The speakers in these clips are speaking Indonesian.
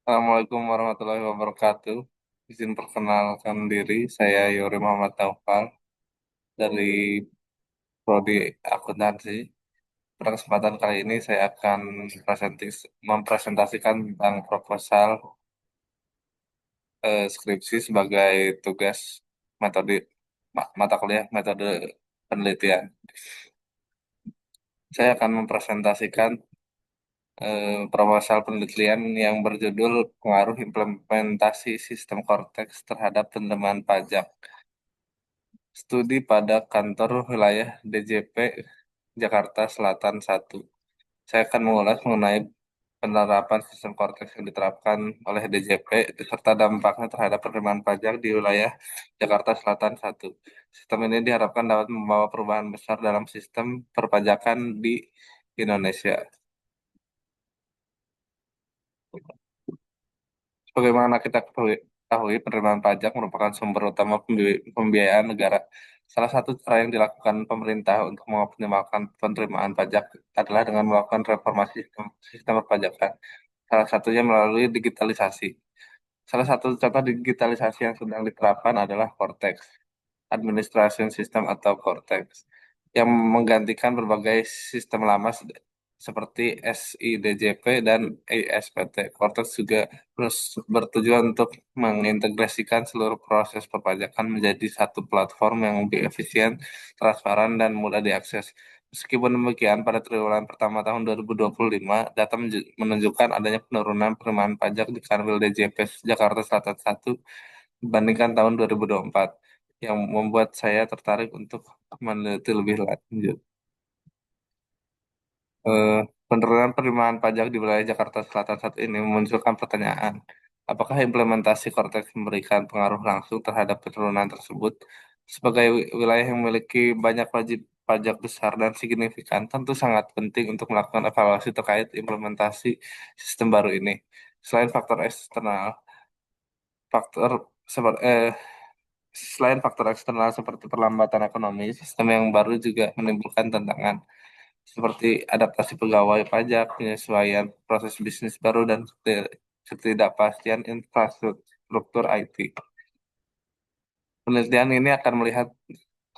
Assalamualaikum warahmatullahi wabarakatuh. Izin perkenalkan diri, saya Yori Muhammad Taufal dari Prodi Akuntansi. Pada kesempatan kali ini saya akan mempresentasikan tentang proposal skripsi sebagai tugas metode mata kuliah metode penelitian. Saya akan mempresentasikan proposal penelitian yang berjudul Pengaruh Implementasi Sistem Cortex terhadap Penerimaan Pajak. Studi pada kantor wilayah DJP Jakarta Selatan 1. Saya akan mengulas mengenai penerapan sistem Cortex yang diterapkan oleh DJP serta dampaknya terhadap penerimaan pajak di wilayah Jakarta Selatan 1. Sistem ini diharapkan dapat membawa perubahan besar dalam sistem perpajakan di Indonesia. Sebagaimana kita ketahui, penerimaan pajak merupakan sumber utama pembiayaan negara. Salah satu cara yang dilakukan pemerintah untuk mengoptimalkan penerimaan pajak adalah dengan melakukan reformasi sistem perpajakan. Salah satunya melalui digitalisasi. Salah satu contoh digitalisasi yang sedang diterapkan adalah Cortex, Administration System atau Cortex, yang menggantikan berbagai sistem lama seperti SIDJP dan ISPT. Cortex juga terus bertujuan untuk mengintegrasikan seluruh proses perpajakan menjadi satu platform yang lebih efisien, transparan, dan mudah diakses. Meskipun demikian, pada triwulan pertama tahun 2025, data menunjukkan adanya penurunan penerimaan pajak di Kanwil DJP Jakarta Selatan 1 dibandingkan tahun 2024, yang membuat saya tertarik untuk meneliti lebih lanjut. Eh, Penurunan penerimaan pajak di wilayah Jakarta Selatan saat ini memunculkan pertanyaan, apakah implementasi Cortex memberikan pengaruh langsung terhadap penurunan tersebut? Sebagai wilayah yang memiliki banyak wajib pajak besar dan signifikan, tentu sangat penting untuk melakukan evaluasi terkait implementasi sistem baru ini. Selain faktor eksternal, faktor seperti selain faktor eksternal seperti perlambatan ekonomi, sistem yang baru juga menimbulkan tantangan seperti adaptasi pegawai pajak, penyesuaian proses bisnis baru, dan ketidakpastian infrastruktur IT. Penelitian ini akan melihat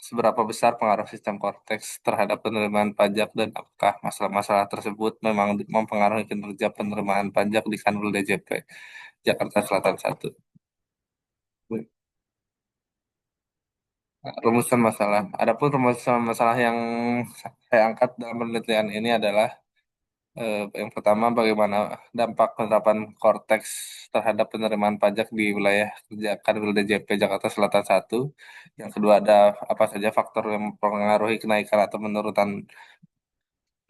seberapa besar pengaruh sistem Cortex terhadap penerimaan pajak dan apakah masalah-masalah tersebut memang mempengaruhi kinerja penerimaan pajak di Kanwil DJP Jakarta Selatan 1. Rumusan masalah. Adapun rumusan masalah yang saya angkat dalam penelitian ini adalah yang pertama, bagaimana dampak penerapan Cortex terhadap penerimaan pajak di wilayah kerja Kanwil DJP Jakarta Selatan 1. Yang kedua, ada apa saja faktor yang mempengaruhi kenaikan atau menurunan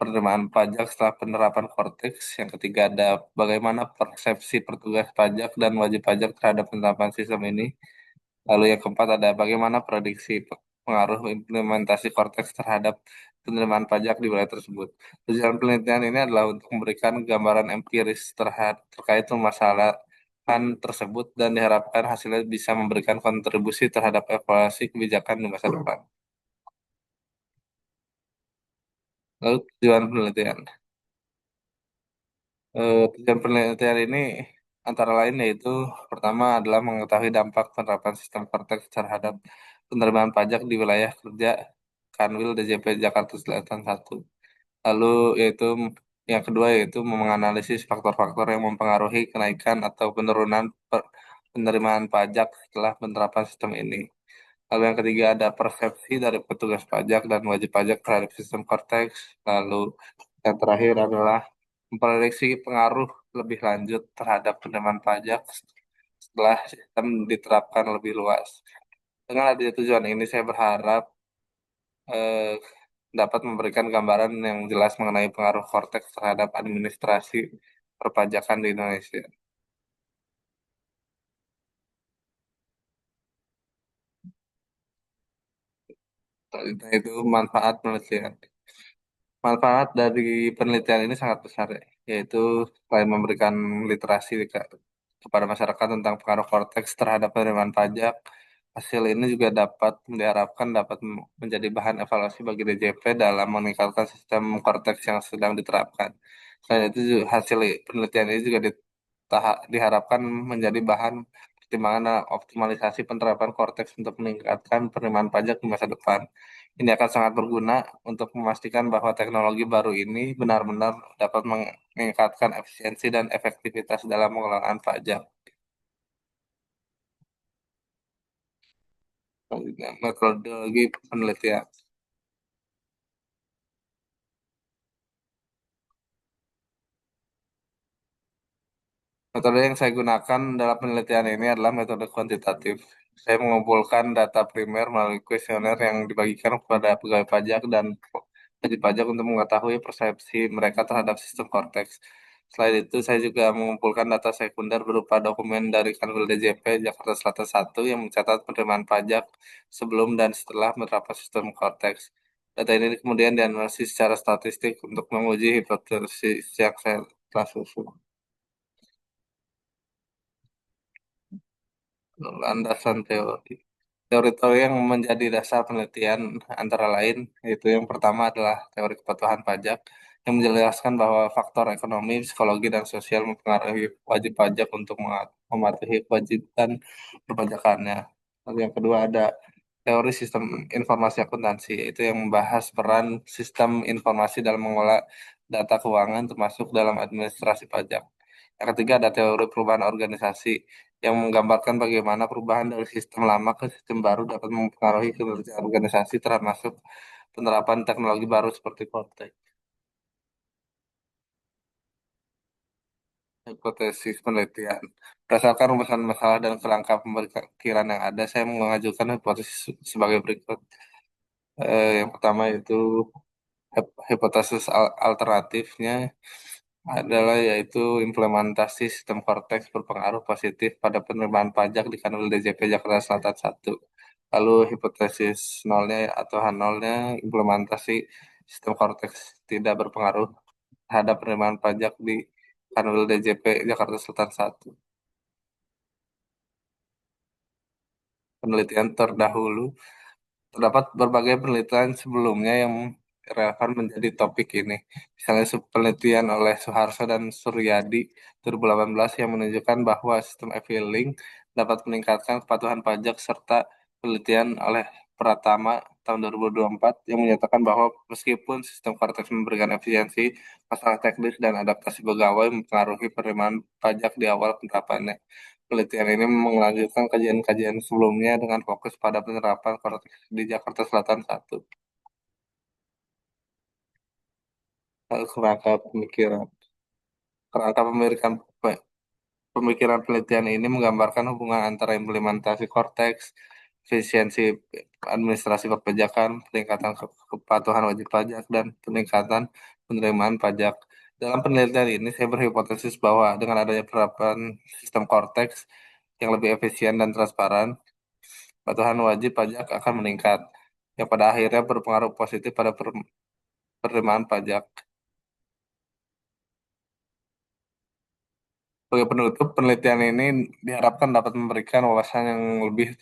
penerimaan pajak setelah penerapan Cortex. Yang ketiga, ada bagaimana persepsi petugas pajak dan wajib pajak terhadap penerapan sistem ini. Lalu yang keempat, ada bagaimana prediksi pengaruh implementasi Cortex terhadap penerimaan pajak di wilayah tersebut. Tujuan penelitian ini adalah untuk memberikan gambaran empiris terkait permasalahan tersebut dan diharapkan hasilnya bisa memberikan kontribusi terhadap evaluasi kebijakan di masa depan. Lalu tujuan penelitian. Tujuan penelitian ini antara lain yaitu pertama adalah mengetahui dampak penerapan sistem Cortex terhadap penerimaan pajak di wilayah kerja Kanwil DJP Jakarta Selatan 1. Lalu yaitu yang kedua yaitu menganalisis faktor-faktor yang mempengaruhi kenaikan atau penurunan penerimaan pajak setelah penerapan sistem ini. Lalu yang ketiga ada persepsi dari petugas pajak dan wajib pajak terhadap sistem Cortex. Lalu yang terakhir adalah memprediksi pengaruh lebih lanjut terhadap penerimaan pajak setelah sistem diterapkan lebih luas. Dengan adanya tujuan ini, saya berharap eh, dapat memberikan gambaran yang jelas mengenai pengaruh Cortex terhadap administrasi perpajakan di Indonesia. Selanjutnya itu manfaat penelitian. Manfaat dari penelitian ini sangat besar, ya, yaitu selain memberikan literasi kepada masyarakat tentang pengaruh Cortex terhadap penerimaan pajak, hasil ini juga diharapkan dapat menjadi bahan evaluasi bagi DJP dalam meningkatkan sistem Cortex yang sedang diterapkan. Selain itu, hasil penelitian ini juga diharapkan menjadi bahan pertimbangan dalam optimalisasi penerapan Cortex untuk meningkatkan penerimaan pajak di masa depan. Ini akan sangat berguna untuk memastikan bahwa teknologi baru ini benar-benar dapat meningkatkan efisiensi dan efektivitas dalam pengelolaan pajak. Metodologi penelitian. Metode yang saya gunakan dalam penelitian ini adalah metode kuantitatif. Saya mengumpulkan data primer melalui kuesioner yang dibagikan kepada pegawai pajak dan wajib pajak untuk mengetahui persepsi mereka terhadap sistem Cortex. Selain itu, saya juga mengumpulkan data sekunder berupa dokumen dari Kanwil DJP Jakarta Selatan 1 yang mencatat penerimaan pajak sebelum dan setelah menerapkan sistem Cortex. Data ini kemudian dianalisis secara statistik untuk menguji hipotesis yang saya telah susun. Landasan teori. Teori-teori yang menjadi dasar penelitian antara lain, yaitu yang pertama adalah teori kepatuhan pajak, yang menjelaskan bahwa faktor ekonomi, psikologi, dan sosial mempengaruhi wajib pajak untuk mematuhi kewajiban perpajakannya. Lalu yang kedua ada teori sistem informasi akuntansi, yaitu yang membahas peran sistem informasi dalam mengolah data keuangan termasuk dalam administrasi pajak. Yang ketiga ada teori perubahan organisasi yang menggambarkan bagaimana perubahan dari sistem lama ke sistem baru dapat mempengaruhi kinerja organisasi termasuk penerapan teknologi baru seperti Cortex. Hipotesis penelitian. Berdasarkan rumusan masalah dan kerangka pemikiran yang ada, saya mengajukan hipotesis sebagai berikut. Yang pertama itu hipotesis alternatifnya adalah yaitu implementasi sistem Cortex berpengaruh positif pada penerimaan pajak di Kanwil DJP Jakarta Selatan 1. Lalu hipotesis nolnya atau H0-nya implementasi sistem Cortex tidak berpengaruh terhadap penerimaan pajak di Kanwil DJP Jakarta Selatan 1. Penelitian terdahulu. Terdapat berbagai penelitian sebelumnya yang relevan menjadi topik ini. Misalnya penelitian oleh Suharso dan Suryadi 2018 yang menunjukkan bahwa sistem e-filing dapat meningkatkan kepatuhan pajak serta penelitian oleh Pratama tahun 2024 yang menyatakan bahwa meskipun sistem Cortex memberikan efisiensi, masalah teknis dan adaptasi pegawai mempengaruhi penerimaan pajak di awal penerapannya. Penelitian ini melanjutkan kajian-kajian sebelumnya dengan fokus pada penerapan Cortex di Jakarta Selatan 1. Kerangka pemikiran. Kerangka pemikiran penelitian ini menggambarkan hubungan antara implementasi Cortex, efisiensi administrasi perpajakan, peningkatan kepatuhan wajib pajak, dan peningkatan penerimaan pajak. Dalam penelitian ini, saya berhipotesis bahwa dengan adanya penerapan sistem Cortex yang lebih efisien dan transparan, kepatuhan wajib pajak akan meningkat, yang pada akhirnya berpengaruh positif pada penerimaan pajak. Sebagai penutup, penelitian ini diharapkan dapat memberikan wawasan yang lebih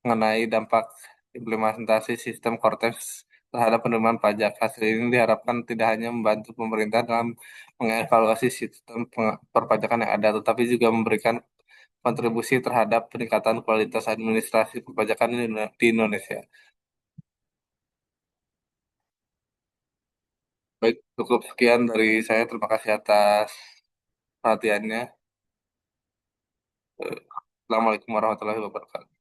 mengenai dampak implementasi sistem Cortex terhadap penerimaan pajak. Hasil ini diharapkan tidak hanya membantu pemerintah dalam mengevaluasi sistem perpajakan yang ada, tetapi juga memberikan kontribusi terhadap peningkatan kualitas administrasi perpajakan di Indonesia. Baik, cukup sekian dari saya. Terima kasih atas perhatiannya. Assalamualaikum warahmatullahi wabarakatuh.